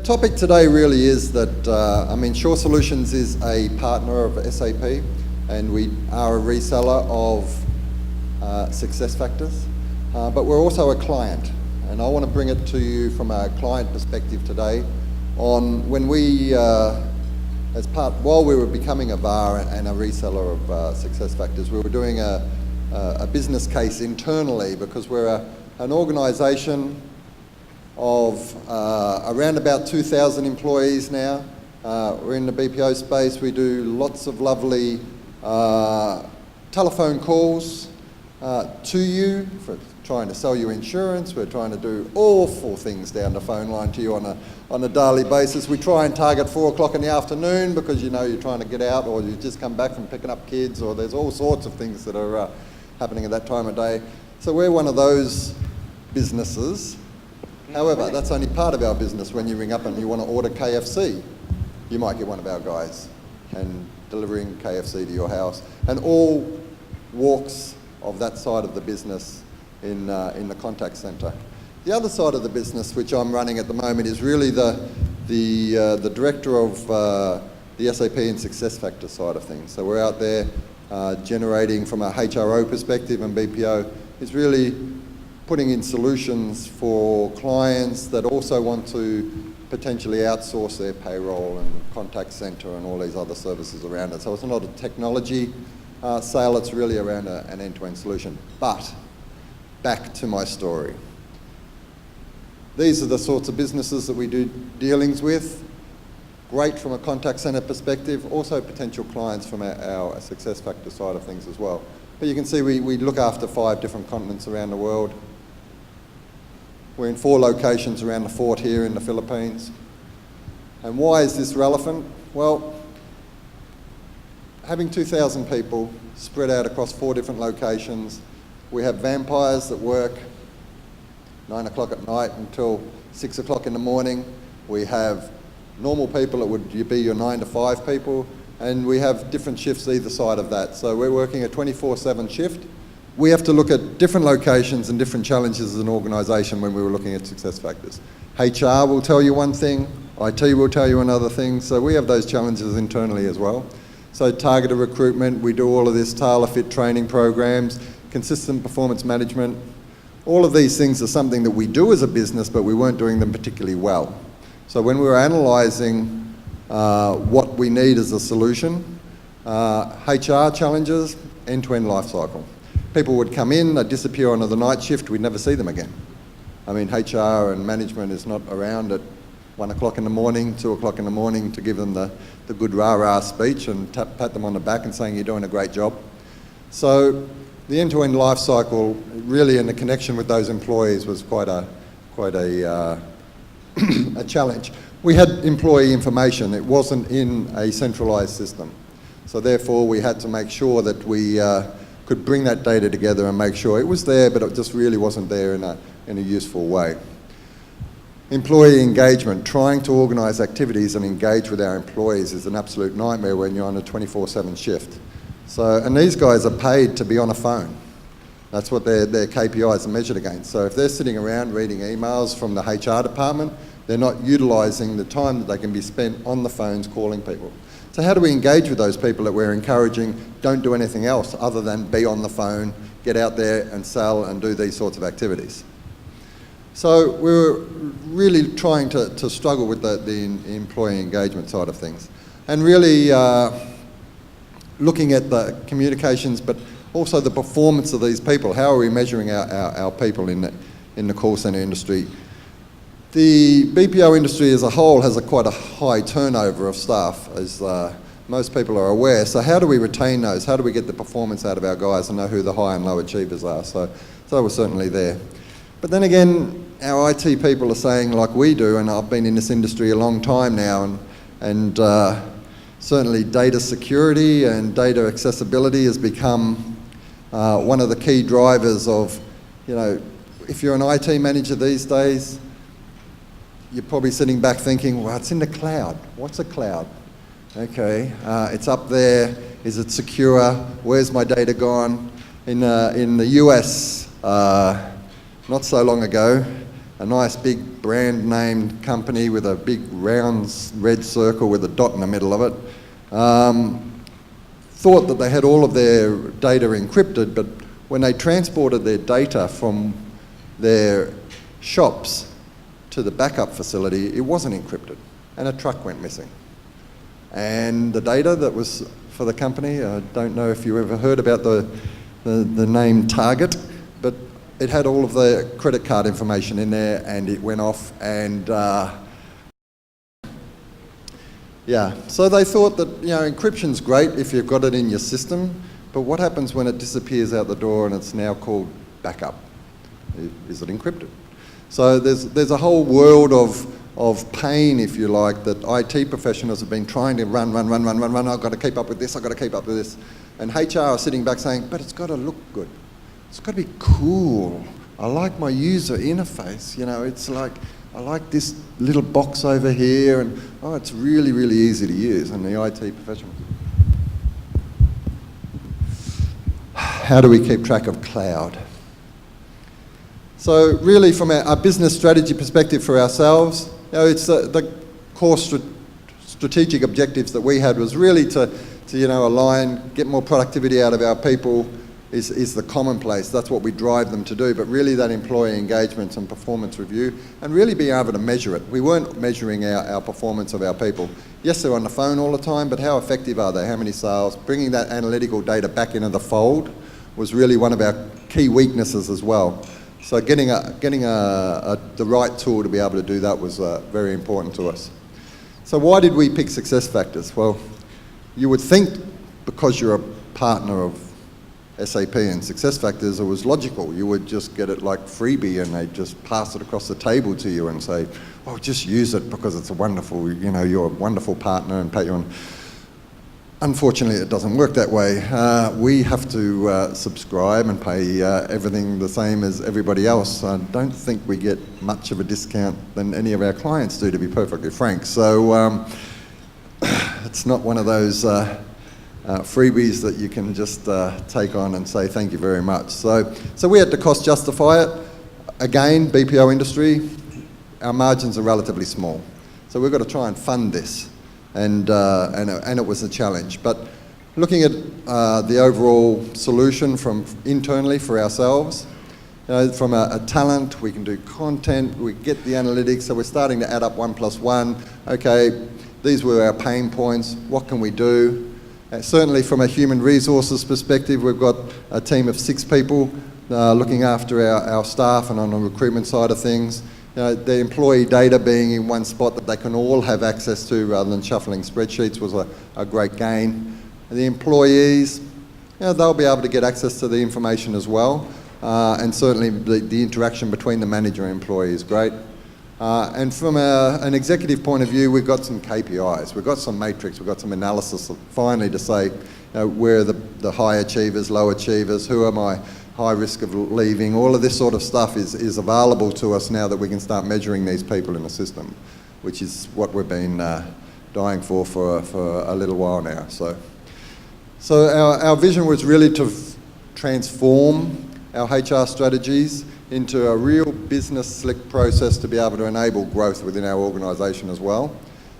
topic today really is that, Shore Solutions is a partner of SAP, and we are a reseller of SuccessFactors, but we're also a client. And I want to bring it to you from a client perspective today on when we, while we were becoming a VAR and a reseller of SuccessFactors, we were doing a business case internally, because we're an organisation of around about 2,000 employees now. We're in the BPO space. We do lots of lovely telephone calls to you for trying to sell you insurance. We're trying to do awful things down the phone line to you on a daily basis. We try and target 4 o'clock in the afternoon because you know you're trying to get out, or you just come back from picking up kids, or there's all sorts of things that are happening at that time of day. So we're one of those businesses. However, that's only part of our business. When you ring up and you want to order KFC, you might get one of our guys and delivering KFC to your house, and all walks of that side of the business in the contact centre. The other side of the business, which I'm running at the moment, is really the director of the SAP and SuccessFactors side of things. So we're out there generating, from a HRO perspective and BPO, is really putting in solutions for clients that also want to potentially outsource their payroll and contact centre and all these other services around it. So it's not a technology sale, it's really around an end-to-end solution. But back to my story. These are the sorts of businesses that we do dealings with. Great from a contact centre perspective, also potential clients from our SuccessFactors side of things as well. But you can see we look after 5 different continents around the world. We're in 4 locations around the fort here in the Philippines. And why is this relevant? Well, having 2,000 people spread out across 4 different locations, we have vampires that work 9 o'clock at night until 6 o'clock in the morning. We have normal people that would be your 9 to 5 people, and we have different shifts either side of that. So we're working a 24/7 shift. We have to look at different locations and different challenges as an organisation when we were looking at SuccessFactors. HR will tell you one thing, IT will tell you another thing, so we have those challenges internally as well. So targeted recruitment, we do all of this tailor fit training programs, consistent performance management. All of these things are something that we do as a business, but we weren't doing them particularly well. So when we were analysing what we need as a solution, HR challenges, end-to-end life cycle. People would come in, they'd disappear onto the night shift, we'd never see them again. I mean, HR and management is not around at 1 o'clock in the morning, 2 o'clock in the morning to give them the good rah-rah speech and pat them on the back and saying you're doing a great job. So the end-to-end life cycle, really, in the connection with those employees was quite a a challenge. We had employee information, it wasn't in a centralised system. So therefore we had to make sure that we could bring that data together and make sure it was there, but it just really wasn't there in a useful way. Employee engagement, trying to organise activities and engage with our employees is an absolute nightmare when you're on a 24/7 shift. So, and these guys are paid to be on a phone. That's what their KPIs are measured against. So if they're sitting around reading emails from the HR department, they're not utilising the time that they can be spent on the phones calling people. So how do we engage with those people that we're encouraging? Don't do anything else other than be on the phone, get out there and sell and do these sorts of activities. So we were really trying to struggle with the employee engagement side of things, and really looking at the communications, but also the performance of these people. How are we measuring our people in the call centre industry? The BPO industry as a whole has quite a high turnover of staff, as most people are aware. So how do we retain those? How do we get the performance out of our guys and know who the high and low achievers are? So we're certainly there. But then again, our IT people are saying, like we do, and I've been in this industry a long time now, and certainly data security and data accessibility has become one of the key drivers of, you know, if you're an IT manager these days, you're probably sitting back thinking, well, it's in the cloud. What's a cloud? Okay, it's up there. Is it secure? Where's my data gone? In the US, not so long ago, a nice big brand name company with a big round red circle with a dot in the middle of it, thought that they had all of their data encrypted, but when they transported their data from their shops to the backup facility, it wasn't encrypted, and a truck went missing. And the data that was for the company, I don't know if you ever heard about the name Target, but it had all of the credit card information in there, and it went off, and yeah. So they thought that, you know, encryption's great if you've got it in your system, but what happens when it disappears out the door and it's now called backup? Is it encrypted? So there's a whole world of pain, if you like, that IT professionals have been trying to run. I've got to keep up with this, I've got to keep up with this. And HR are sitting back saying, but it's got to look good. It's got to be cool. I like my user interface. You know, it's like, I like this little box over here, and oh, it's really, really easy to use. And the IT professional. How do we keep track of cloud? So really, from a business strategy perspective for ourselves, you know, it's the core strategic objectives that we had was really to you know, align, get more productivity out of our people is the commonplace. That's what we drive them to do, but really that employee engagement and performance review, and really being able to measure it. We weren't measuring our performance of our people. Yes, they're on the phone all the time, but how effective are they? How many sales? Bringing that analytical data back into the fold was really one of our key weaknesses as well. So getting the right tool to be able to do that was very important to us. So why did we pick SuccessFactors? Well, you would think because you're a partner of SAP and SuccessFactors, it was logical. You would just get it like freebie and they'd just pass it across the table to you and say, well, just use it because it's a wonderful, you know, you're a wonderful partner and pay you on. Unfortunately, it doesn't work that way. We have to subscribe and pay everything the same as everybody else. I don't think we get much of a discount than any of our clients do, to be perfectly frank. So it's not one of those freebies that you can just take on and say thank you very much. So we had to cost justify it. Again, BPO industry, our margins are relatively small. So we've got to try and fund this. And it was a challenge. But looking at the overall solution from internally for ourselves, you know, from a talent, we can do content, we get the analytics, so we're starting to add up 1 + 1. Okay, these were our pain points, what can we do? Certainly from a human resources perspective, we've got a team of 6 people looking after our staff and on the recruitment side of things. You know, the employee data being in one spot that they can all have access to rather than shuffling spreadsheets was a great gain. And the employees, you know, they'll be able to get access to the information as well. And certainly the interaction between the manager and employee is great. And from an executive point of view, we've got some KPIs, we've got some matrix, we've got some analysis finally to say, you know, where are the high achievers, low achievers, who are my high risk of leaving, all of this sort of stuff is available to us now that we can start measuring these people in the system, which is what we've been dying for a little while now. So our vision was really to transform our HR strategies into a real business slick process to be able to enable growth within our organisation as well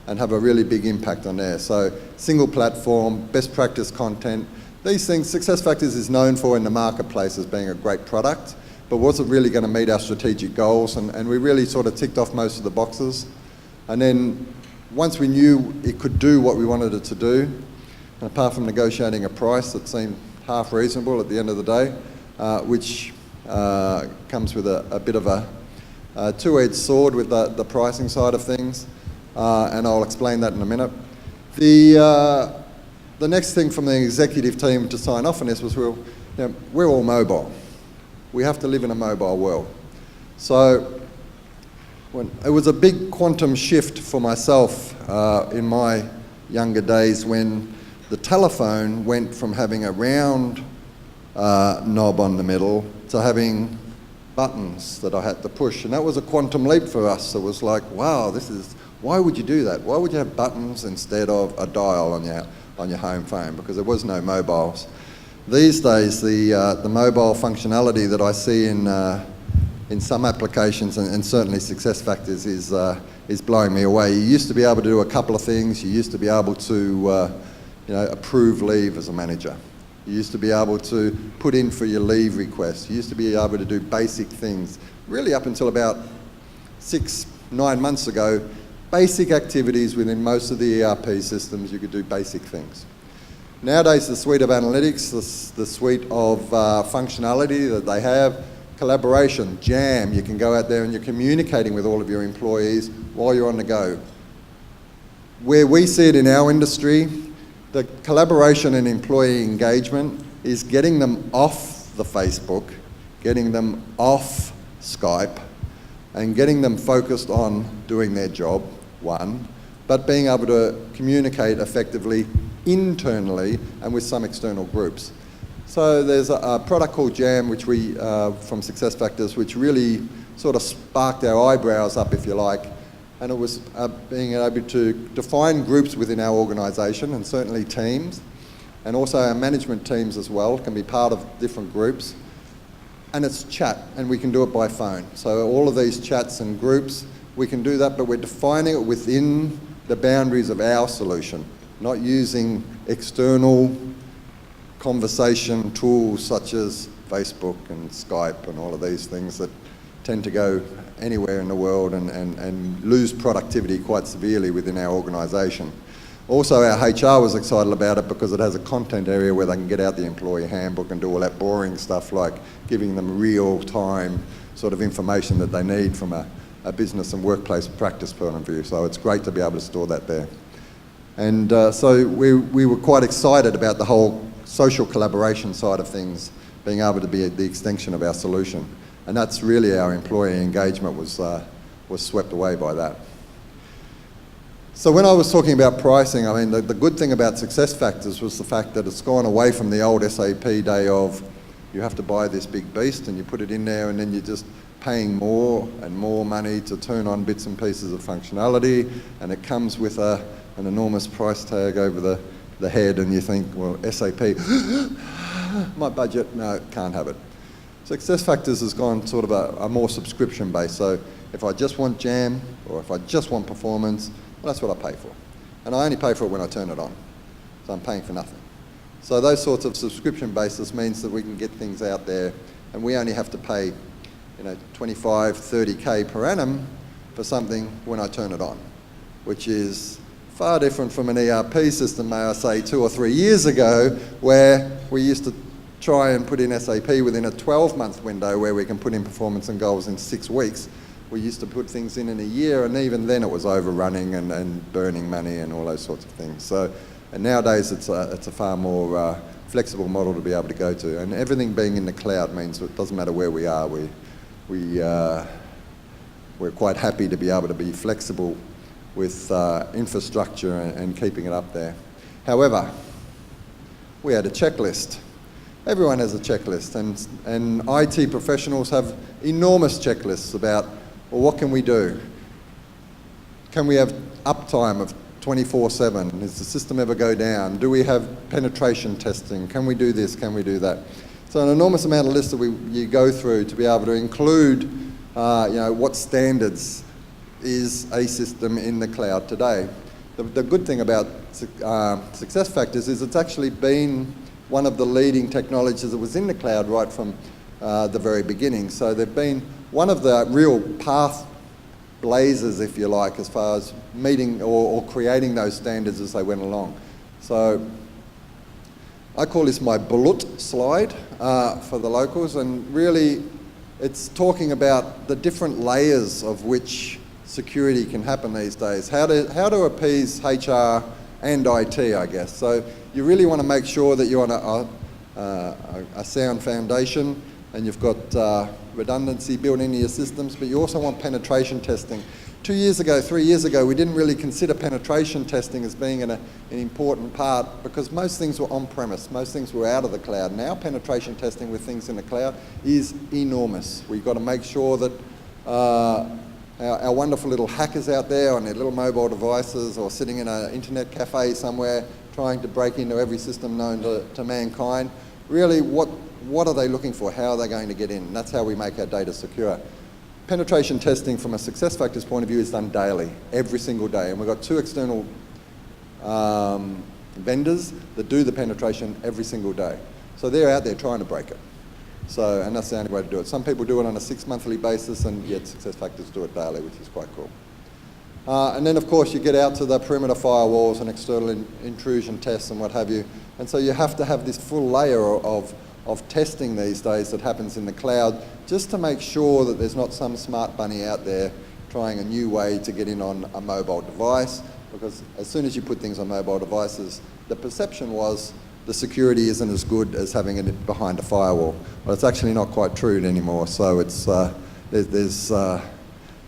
and have a really big impact on there. So single platform, best practice content, these things, SuccessFactors is known for in the marketplace as being a great product, but was it really going to meet our strategic goals? And we really sort of ticked off most of the boxes. And then once we knew it could do what we wanted it to do, and apart from negotiating a price that seemed half reasonable at the end of the day, which comes with a bit of a two-edged sword with the pricing side of things, and I'll explain that in a minute. The next thing from the executive team to sign off on this was, we're all mobile. We have to live in a mobile world. So it was a big quantum shift for myself in my younger days when the telephone went from having a round knob on the middle to having buttons that I had to push. And that was a quantum leap for us. It was like, wow, why would you do that? Why would you have buttons instead of a dial on your home phone? Because there was no mobiles. These days, the mobile functionality that I see in in some applications, and certainly SuccessFactors is blowing me away. You used to be able to do a couple of things. You used to be able to approve leave as a manager. You used to be able to put in for your leave requests. You used to be able to do basic things. Really up until about 6-9 months ago, basic activities within most of the ERP systems, you could do basic things. Nowadays, the suite of analytics, the suite of functionality that they have, collaboration, Jam, you can go out there and you're communicating with all of your employees while you're on the go. Where we see it in our industry, the collaboration and employee engagement is getting them off the Facebook, getting them off Skype, and getting them focused on doing their job, one, but being able to communicate effectively internally and with some external groups. So there's a product called Jam, which we, from SuccessFactors, which really sort of sparked our eyebrows up, if you like, and it was being able to define groups within our organisation, and certainly teams, and also our management teams as well can be part of different groups. And it's chat, and we can do it by phone. So all of these chats and groups, we can do that, but we're defining it within the boundaries of our solution, not using external conversation tools such as Facebook and Skype and all of these things that tend to go anywhere in the world and lose productivity quite severely within our organisation. Also, our HR was excited about it because it has a content area where they can get out the employee handbook and do all that boring stuff like giving them real-time sort of information that they need from a business and workplace practice point of view. So it's great to be able to store that there. And so we were quite excited about the whole social collaboration side of things being able to be the extension of our solution. And that's really our employee engagement was swept away by that. So when I was talking about pricing, I mean, the good thing about SuccessFactors was the fact that it's gone away from the old SAP day of you have to buy this big beast and you put it in there and then you're just paying more and more money to turn on bits and pieces of functionality, and it comes with an enormous price tag over the head, and you think, well, SAP, my budget, no, can't have it. SuccessFactors has gone sort of a more subscription based. So if I just want Jam or if I just want performance, well, that's what I pay for. And I only pay for it when I turn it on. So I'm paying for nothing. So those sorts of subscription basis means that we can get things out there and we only have to pay 25, 30K per annum for something when I turn it on, which is far different from an ERP system, may I say, 2 or 3 years ago, where we used to try and put in SAP within a 12-month window where we can put in performance and goals in 6 weeks. We used to put things in a year, and even then it was overrunning and burning money and all those sorts of things. So, and nowadays it's a far more flexible model to be able to go to. And everything being in the cloud means it doesn't matter where we are, we're quite happy to be able to be flexible with infrastructure and keeping it up there. However, we had a checklist. Everyone has a checklist, and IT professionals have enormous checklists about, well, what can we do? Can we have uptime of 24/7? Does the system ever go down? Do we have penetration testing? Can we do this? Can we do that? So an enormous amount of lists that you go through to be able to include, what standards is a system in the cloud today. The good thing about SuccessFactors is it's actually been one of the leading technologies that was in the cloud right from the very beginning. So they've been one of the real path blazers, if you like, as far as meeting or creating those standards as they went along. So I call this my bullet slide for the locals, and really it's talking about the different layers of which security can happen these days. How to appease HR and IT, I guess. So you really want to make sure that you're on a sound foundation and you've got redundancy built into your systems, but you also want penetration testing. 2 years ago, 3 years ago, we didn't really consider penetration testing as being an important part because most things were on-premise, most things were out of the cloud. Now penetration testing with things in the cloud is enormous. We've got to make sure that our wonderful little hackers out there on their little mobile devices or sitting in an internet cafe somewhere trying to break into every system known to mankind, really what are they looking for? How are they going to get in? And that's how we make our data secure. Penetration testing from a SuccessFactors point of view is done daily, every single day. And we've got 2 external vendors that do the penetration every single day. So they're out there trying to break it. So, and that's the only way to do it. Some people do it on a 6-monthly basis, and yet SuccessFactors do it daily, which is quite cool. And then, of course, you get out to the perimeter firewalls and external intrusion tests and what have you. And so you have to have this full layer of testing these days that happens in the cloud, just to make sure that there's not some smart bunny out there trying a new way to get in on a mobile device, because as soon as you put things on mobile devices, the perception was the security isn't as good as having it behind a firewall. Well, it's actually not quite true anymore, so it's, there's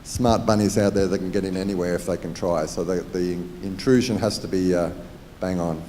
smart bunnies out there that can get in anywhere if they can try, so the intrusion has to be bang on.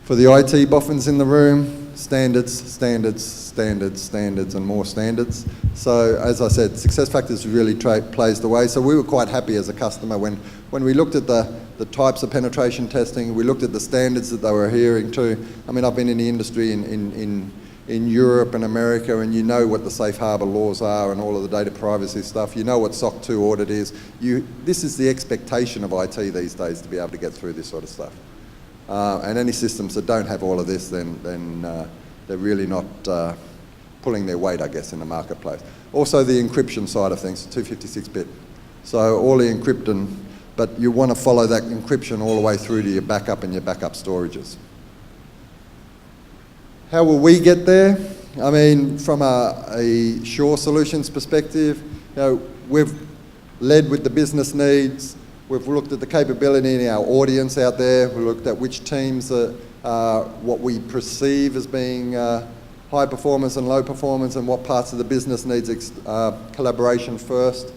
For the IT boffins in the room, standards, standards, standards, standards, and more standards. So as I said, SuccessFactors really plays the way. So we were quite happy as a customer when we looked at the types of penetration testing, we looked at the standards that they were adhering to. I mean, I've been in the industry in Europe and America, and you know what the safe harbour laws are and all of the data privacy stuff. You know what SOC 2 audit is. This is the expectation of IT these days, to be able to get through this sort of stuff. And any systems that don't have all of this, then they're really not pulling their weight, I guess, in the marketplace. Also the encryption side of things, 256-bit. So all the encryption, but you want to follow that encryption all the way through to your backup and your backup storages. How will we get there? I mean, from a Sure Solutions perspective, you know, we've led with the business needs. We've looked at the capability in our audience out there. We looked at which teams are what we perceive as being high performance and low performance, and what parts of the business needs collaboration first.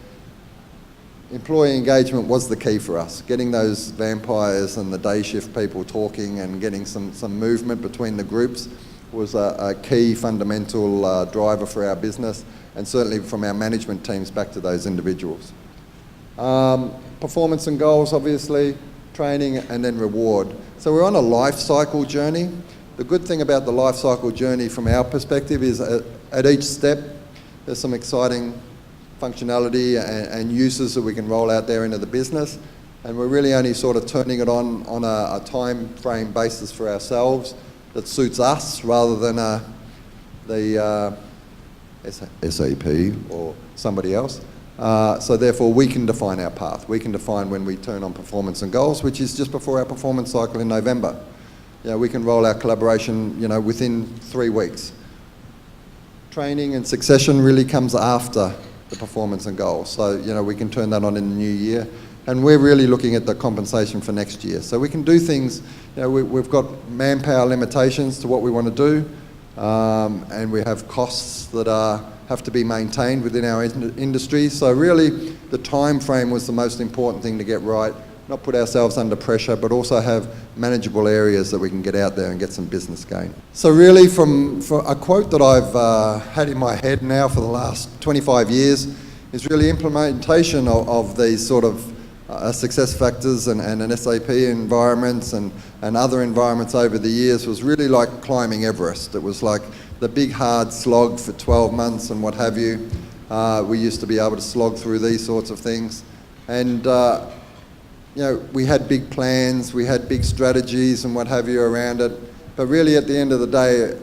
Employee engagement was the key for us. Getting those vampires and the day shift people talking and getting some movement between the groups was a key fundamental driver for our business, and certainly from our management teams back to those individuals. Performance and goals, obviously, training, and then reward. So we're on a life cycle journey. The good thing about the life cycle journey from our perspective is at each step, there's some exciting functionality and uses that we can roll out there into the business. And we're really only sort of turning it on a time frame basis for ourselves that suits us, rather than the SAP or somebody else. So therefore we can define our path. We can define when we turn on performance and goals, which is just before our performance cycle in November. You know, we can roll our collaboration, you know, within 3 weeks. Training and succession really comes after the performance and goals. So, you know, we can turn that on in the new year. And we're really looking at the compensation for next year. So we can do things, you know, we've got manpower limitations to what we want to do. And we have costs that have to be maintained within our industry. So really, the time frame was the most important thing to get right. Not put ourselves under pressure, but also have manageable areas that we can get out there and get some business gain. So really, for a quote that I've had in my head now for the last 25 years, is really implementation of these sort of SuccessFactors and an SAP environments and other environments over the years was really like climbing Everest. It was like the big hard slog for 12 months and what have you. We used to be able to slog through these sorts of things. And you know, we had big plans, we had big strategies and what have you around it. But really at the end of the day,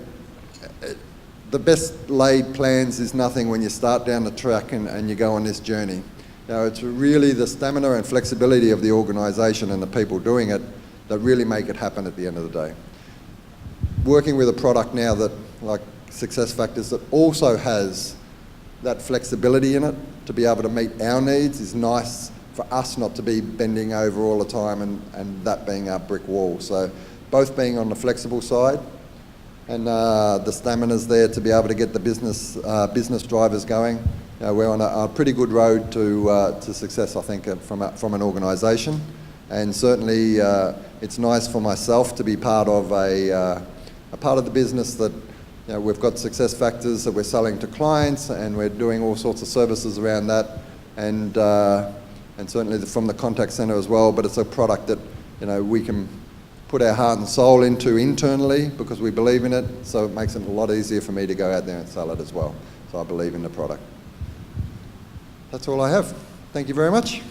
the best laid plans is nothing when you start down the track and you go on this journey. You know, it's really the stamina and flexibility of the organisation and the people doing it that really make it happen at the end of the day. Working with a product now that, like SuccessFactors, that also has that flexibility in it to be able to meet our needs is nice for us not to be bending over all the time and that being our brick wall. So both being on the flexible side and the stamina's there to be able to get the business drivers going. You know, we're on a pretty good road to success, I think, from an organisation. And certainly it's nice for myself to be part of a part of the business that, you know, we've got SuccessFactors that we're selling to clients, and we're doing all sorts of services around that, and certainly from the contact centre as well. But it's a product that, you know, we can put our heart and soul into internally because we believe in it, so it makes it a lot easier for me to go out there and sell it as well. So I believe in the product. That's all I have. Thank you very much.